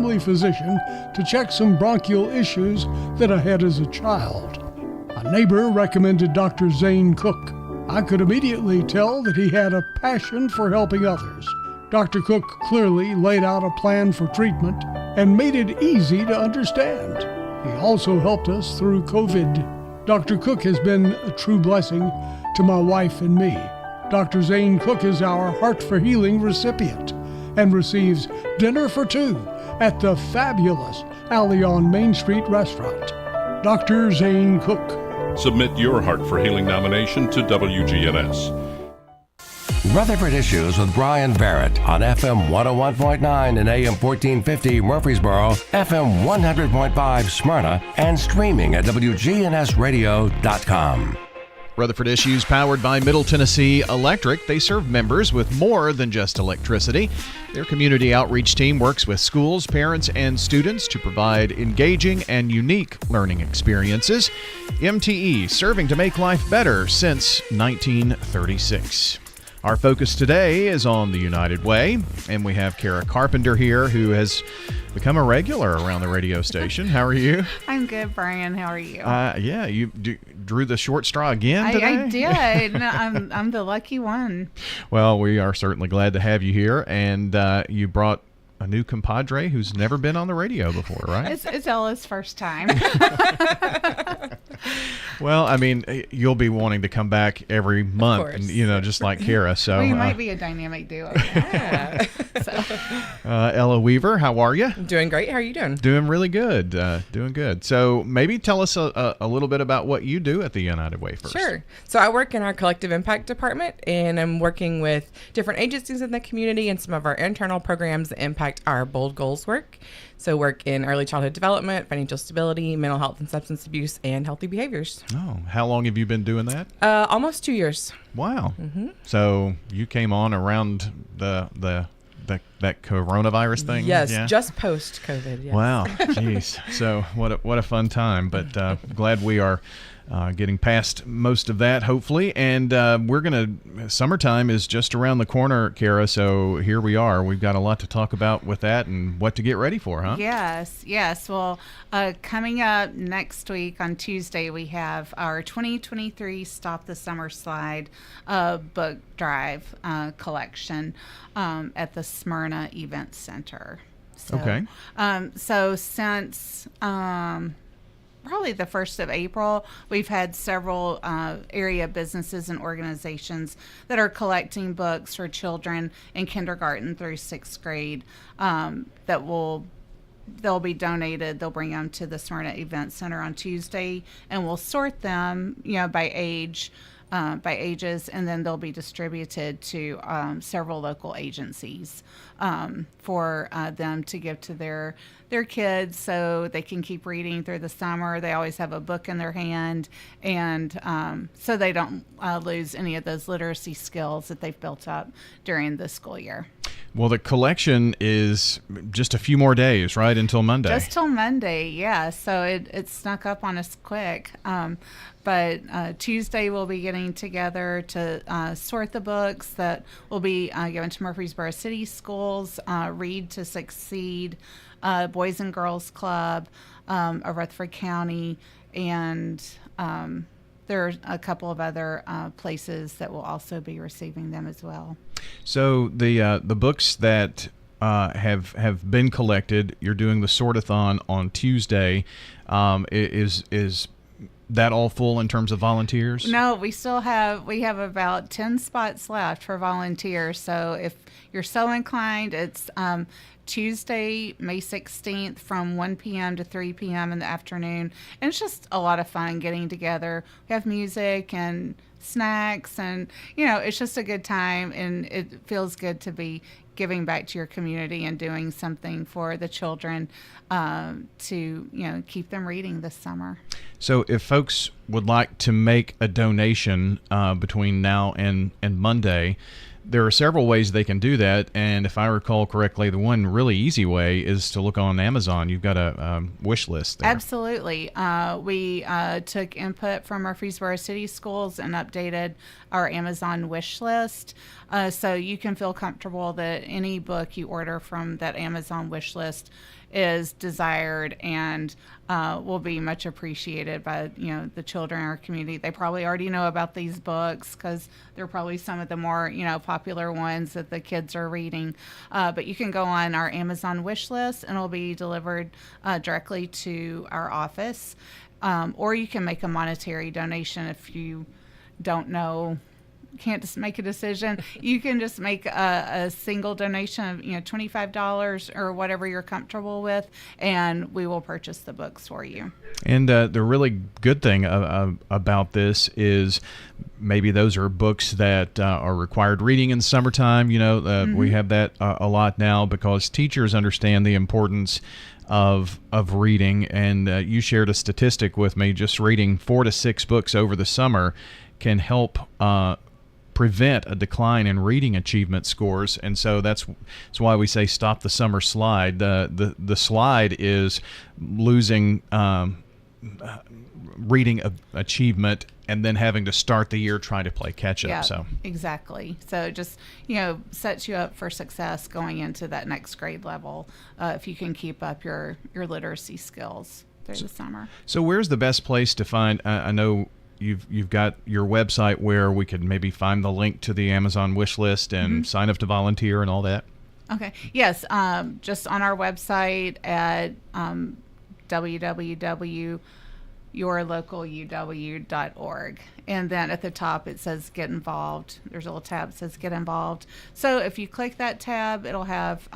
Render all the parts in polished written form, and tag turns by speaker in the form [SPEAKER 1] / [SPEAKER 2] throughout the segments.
[SPEAKER 1] family physician to check some bronchial issues that I had as a child. A neighbor recommended Dr. Zane Cook. I could immediately tell that he had a passion for helping others. Dr. Cook clearly laid out a plan for treatment and made it easy to understand. He also helped us through COVID. Dr. Cook has been a true blessing to my wife and me. Dr. Zane Cook is our Heart for Healing recipient and receives dinner for two at the fabulous Alley on Main Street restaurant. Dr. Zane Cook.
[SPEAKER 2] Submit your Heart for Healing nomination to WGNS.
[SPEAKER 3] Rutherford Issues with Brian Barrett on FM 101.9 and AM 1450 Murfreesboro, FM 100.5 Smyrna, and streaming at WGNSradio.com.
[SPEAKER 4] Rutherford Issues, powered by Middle Tennessee Electric. They serve members with more than just electricity. Their community outreach team works with schools, parents, and students to provide engaging and unique learning experiences. MTE, serving to make life better since 1936. Our focus today is on the United Way, and we have Kara Carpenter here, who has become a regular around the radio station. How are you?
[SPEAKER 5] I'm good, Brian. How are you?
[SPEAKER 4] Yeah, you drew the short straw again today?
[SPEAKER 5] I did. I'm the lucky one.
[SPEAKER 4] Well, we are certainly glad to have you here, and you brought a new compadre who's never been on the radio before, right?
[SPEAKER 5] It's Ella's first time.
[SPEAKER 4] Well, I mean, you'll be wanting to come back every month, and, just like Kara. So
[SPEAKER 5] we might be a dynamic duo. Yeah.
[SPEAKER 4] Ella Weaver, how are you?
[SPEAKER 6] Doing great. How are you doing?
[SPEAKER 4] Doing really good. Doing good. So maybe tell us a little bit about what you do at the United Way first.
[SPEAKER 6] Sure. So I work in our collective impact department, and I'm working with different agencies in the community and some of our internal programs that impact our Bold Goals work. So work in early childhood development, financial stability, mental health and substance abuse, and healthy behaviors.
[SPEAKER 4] Oh, how long have you been doing that?
[SPEAKER 6] Almost 2 years.
[SPEAKER 4] Wow. Mm-hmm. So you came on around that coronavirus thing?
[SPEAKER 6] Yes, yeah? Just post-COVID. Yes.
[SPEAKER 4] Wow. Jeez. So what a fun time. But glad we are getting past most of that, hopefully. And summertime is just around the corner, Kara. So here we are. We've got a lot to talk about with that and what to get ready for, huh?
[SPEAKER 5] Yes. Well, coming up next week on Tuesday, we have our 2023 Stop the Summer Slide book drive collection at the Smyrna Event Center. So,
[SPEAKER 4] okay.
[SPEAKER 5] So since probably the 1st of April, we've had several area businesses and organizations that are collecting books for children in kindergarten through 6th grade they'll be donated. They'll bring them to the Smyrna Event Center on Tuesday, and we'll sort them, by ages, and then they'll be distributed to several local agencies for them to give to their kids so they can keep reading through the summer. They always have a book in their hand, and so they don't lose any of those literacy skills that they've built up during the school year.
[SPEAKER 4] Well, the collection is just a few more days, right, until Monday?
[SPEAKER 5] Just till Monday, yeah. So it snuck up on us quick. But Tuesday we'll be getting together to sort the books that will be given to Murfreesboro City Schools, Read to Succeed, Boys and Girls Club, of Rutherford County, and there are a couple of other places that will also be receiving them as well.
[SPEAKER 4] So the books that have been collected, you're doing the sort-a-thon on Tuesday. Is that all full in terms of volunteers?
[SPEAKER 5] No, we have about 10 spots left for volunteers. So if you're so inclined, it's Tuesday, May 16th from 1 p.m. to 3 p.m. in the afternoon. And it's just a lot of fun getting together. We have music and snacks, and it's just a good time, and it feels good to be giving back to your community and doing something for the children to keep them reading this summer.
[SPEAKER 4] So if folks would like to make a donation between now and Monday, there are several ways they can do that, and if I recall correctly, the one really easy way is to look on Amazon. You've got a wish list there.
[SPEAKER 5] Absolutely. We took input from Murfreesboro City Schools and updated our Amazon wish list. So you can feel comfortable that any book you order from that Amazon wish list is desired and will be much appreciated by the children in our community. They probably already know about these books because they're probably some of the more popular ones that the kids are reading. But you can go on our Amazon wish list and it'll be delivered directly to our office. Or you can make a monetary donation if you don't know, can't just make a decision. You can just make a single donation of $25 or whatever you're comfortable with, and we will purchase the books for you.
[SPEAKER 4] And the really good thing about this is maybe those are books that are required reading in summertime. We have that a lot now because teachers understand the importance of reading. And you shared a statistic with me. Just reading 4 to 6 books over the summer can help prevent a decline in reading achievement scores. And so that's why we say stop the summer slide. The slide is losing reading achievement and then having to start the year trying to play catch up.
[SPEAKER 5] Yeah,
[SPEAKER 4] so
[SPEAKER 5] exactly. So it just sets you up for success going into that next grade level if you can keep up your literacy skills through the summer.
[SPEAKER 4] So where's the best place to find? I know you've got your website where we could maybe find the link to the Amazon wish list and sign up to volunteer and all that.
[SPEAKER 5] Okay. Yes. Just on our website at www.yourlocaluw.org. And then at the top it says Get Involved. There's a little tab that says Get Involved. So if you click that tab, it'll have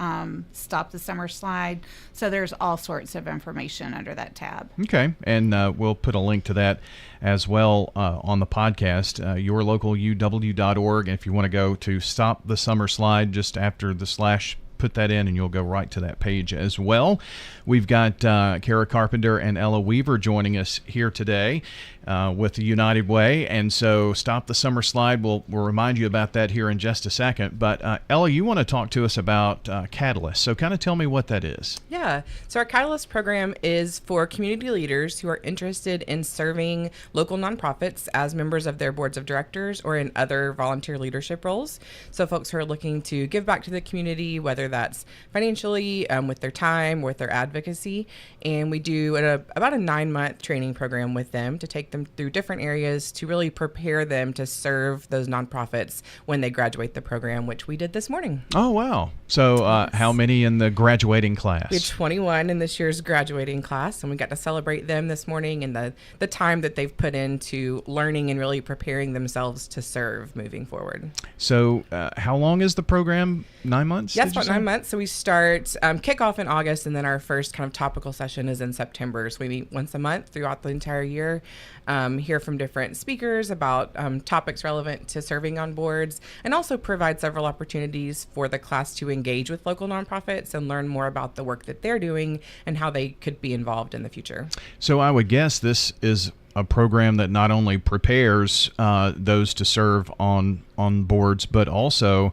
[SPEAKER 5] Stop the Summer Slide. So there's all sorts of information under that tab.
[SPEAKER 4] Okay. And we'll put a link to that as well on the podcast, yourlocaluw.org. And if you want to go to Stop the Summer Slide, just after the slash, put that in and you'll go right to that page as well. We've got Kara Carpenter and Ella Weaver joining us here today with the United Way. And so Stop the Summer Slide, we'll remind you about that here in just a second. But Ella, you want to talk to us about Catalyst. So kind of tell me what that is.
[SPEAKER 6] Yeah. So our Catalyst program is for community leaders who are interested in serving local nonprofits as members of their boards of directors or in other volunteer leadership roles. So folks who are looking to give back to the community, whether that's financially, with their time, with their advocacy. And we do about a 9-month training program with them to take them through different areas to really prepare them to serve those nonprofits when they graduate the program, which we did this morning.
[SPEAKER 4] Oh, wow. So how many in the graduating class?
[SPEAKER 6] We had 21 in this year's graduating class, and we got to celebrate them this morning and the time that they've put into learning and really preparing themselves to serve moving forward.
[SPEAKER 4] So how long is the program? 9 months?
[SPEAKER 6] Yes, about 9 months. So we start kickoff in August, and then our first kind of topical session is in September. So we meet once a month throughout the entire year, hear from different speakers about topics relevant to serving on boards, and also provide several opportunities for the class to engage with local nonprofits and learn more about the work that they're doing and how they could be involved in the future. So
[SPEAKER 4] I would guess this is a program that not only prepares those to serve on boards, but also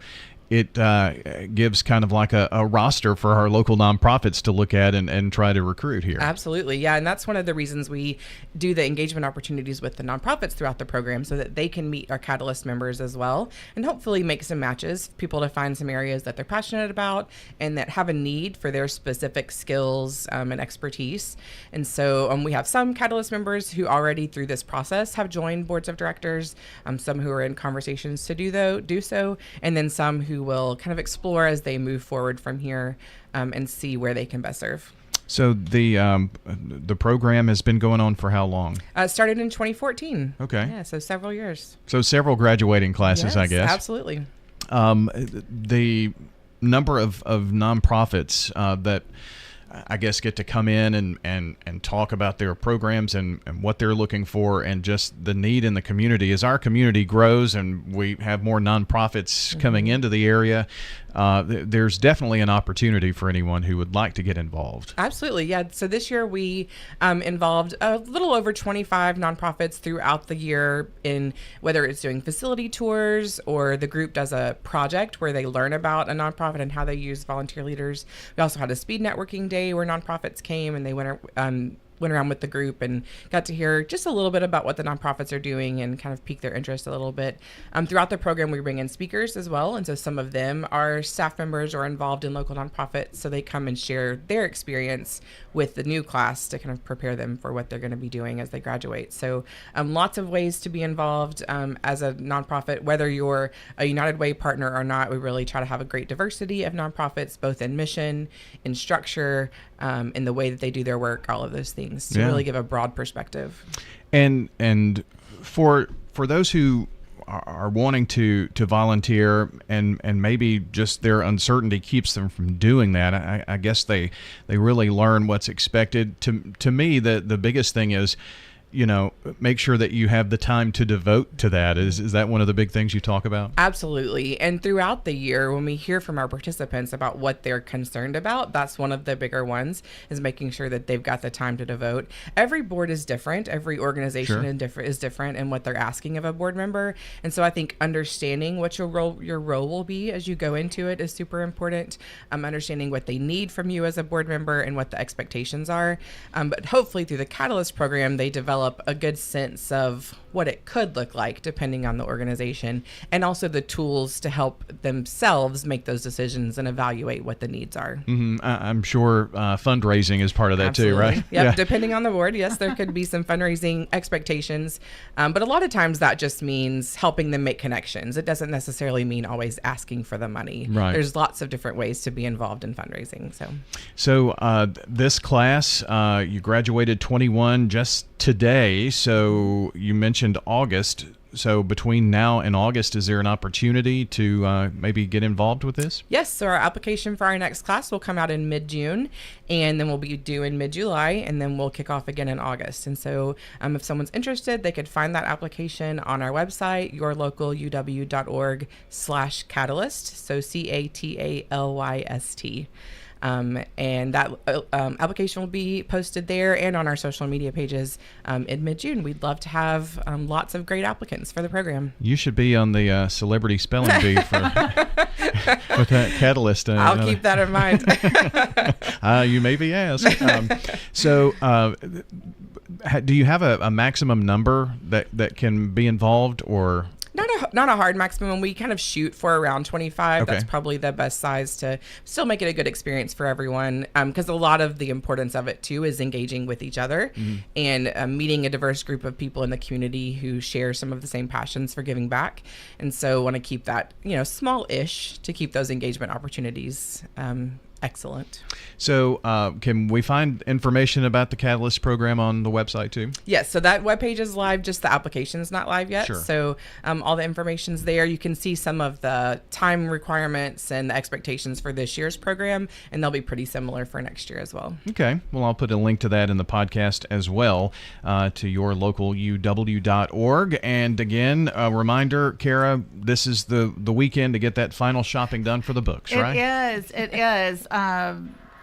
[SPEAKER 4] it gives kind of like a roster for our local nonprofits to look at and try to recruit here.
[SPEAKER 6] Absolutely. Yeah. And that's one of the reasons we do the engagement opportunities with the nonprofits throughout the program so that they can meet our Catalyst members as well and hopefully make some matches, people to find some areas that they're passionate about and that have a need for their specific skills and expertise. And so we have some Catalyst members who already through this process have joined boards of directors, some who are in conversations to do so, and then some who will kind of explore as they move forward from here and see where they can best serve.
[SPEAKER 4] So the program has been going on for how long?
[SPEAKER 6] It started in 2014.
[SPEAKER 4] Okay.
[SPEAKER 6] Yeah, so several years.
[SPEAKER 4] So several graduating classes,
[SPEAKER 6] yes,
[SPEAKER 4] I guess.
[SPEAKER 6] Absolutely.
[SPEAKER 4] The number of nonprofits that I guess get to come in and talk about their programs and what they're looking for and just the need in the community. As our community grows and we have more nonprofits coming into the area, there's definitely an opportunity for anyone who would like to get involved.
[SPEAKER 6] Absolutely, yeah. So this year we involved a little over 25 nonprofits throughout the year in whether it's doing facility tours or the group does a project where they learn about a nonprofit and how they use volunteer leaders. We also had a speed networking day where nonprofits came and they went went around with the group and got to hear just a little bit about what the nonprofits are doing and kind of pique their interest a little bit. Throughout the program, we bring in speakers as well. And so some of them are staff members or involved in local nonprofits. So they come and share their experience with the new class to kind of prepare them for what they're going to be doing as they graduate. So lots of ways to be involved as a nonprofit, whether you're a United Way partner or not. We really try to have a great diversity of nonprofits, both in mission, in structure, in the way that they do their work, all of those things, to really give a broad perspective.
[SPEAKER 4] And for those who are wanting to volunteer and maybe just their uncertainty keeps them from doing that, I guess they really learn what's expected. To me, the biggest thing is, make sure that you have the time to devote to that. Is that one of the big things you talk about?
[SPEAKER 6] Absolutely. And throughout the year, when we hear from our participants about what they're concerned about, that's one of the bigger ones, is making sure that they've got the time to devote. Every board is different. Every organization is different in what they're asking of a board member. And so I think understanding what your role will be as you go into it is super important. Understanding what they need from you as a board member and what the expectations are. But hopefully through the Catalyst program, they develop a good sense of what it could look like depending on the organization, and also the tools to help themselves make those decisions and evaluate what the needs are.
[SPEAKER 4] I'm sure fundraising is part of that too, right?
[SPEAKER 6] Yep. Depending on the board, yes, there could be some fundraising expectations, but a lot of times that just means helping them make connections. It doesn't necessarily mean always asking for the money.
[SPEAKER 4] Right.
[SPEAKER 6] There's lots of different ways to be involved in fundraising.
[SPEAKER 4] So this class, you graduated 21 just today, so you mentioned August. So between now and August, is there an opportunity to maybe get involved with this?
[SPEAKER 6] Yes. So our application for our next class will come out in mid-June, and then we'll be due in mid-July, and then we'll kick off again in August. And so if someone's interested, they could find that application on our website, yourlocaluw.org/catalyst. So CATALYST. And that application will be posted there and on our social media pages in mid-June. We'd love to have lots of great applicants for the program.
[SPEAKER 4] You should be on the celebrity spelling bee with that Catalyst.
[SPEAKER 6] I'll keep that in mind.
[SPEAKER 4] You may be asked. So do you have a maximum number that can be involved, or?
[SPEAKER 6] Not a hard maximum. We kind of shoot for around 25.
[SPEAKER 4] Okay.
[SPEAKER 6] That's probably the best size to still make it a good experience for everyone. Because a lot of the importance of it too is engaging with each other and meeting a diverse group of people in the community who share some of the same passions for giving back. And so want to keep that, small-ish to keep those engagement opportunities excellent.
[SPEAKER 4] So can we find information about the Catalyst program on the website too?
[SPEAKER 6] Yes, so that webpage is live, just the application's not live yet.
[SPEAKER 4] Sure.
[SPEAKER 6] So all the information's there. You can see some of the time requirements and the expectations for this year's program, and they'll be pretty similar for next year as well.
[SPEAKER 4] Okay. Well, I'll put a link to that in the podcast as well, to yourlocaluw.org. And again, a reminder, Kara, this is the weekend to get that final shopping done for the books, right?
[SPEAKER 5] It is.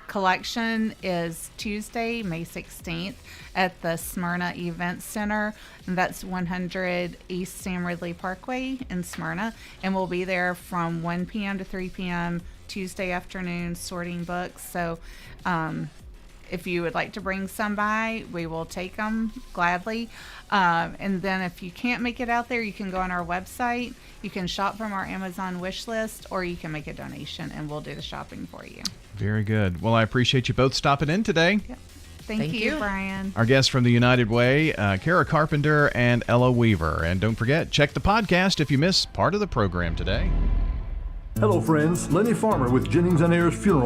[SPEAKER 5] Collection is Tuesday, May 16th at the Smyrna Event Center. And that's 100 East Sam Ridley Parkway in Smyrna. And we'll be there from 1 p.m. to 3 p.m. Tuesday afternoon sorting books. So if you would like to bring some by, we will take them gladly. And then if you can't make it out there, you can go on our website. You can shop from our Amazon wish list, or you can make a donation and we'll do the shopping for you.
[SPEAKER 4] Very good. Well, I appreciate you both stopping in today.
[SPEAKER 5] Yep. Thank you, Brian.
[SPEAKER 4] Our guests from the United Way, Kara Carpenter and Ella Weaver. And don't forget, check the podcast if you missed part of the program today.
[SPEAKER 7] Hello, friends. Lenny Farmer with Jennings and Ayers Funeral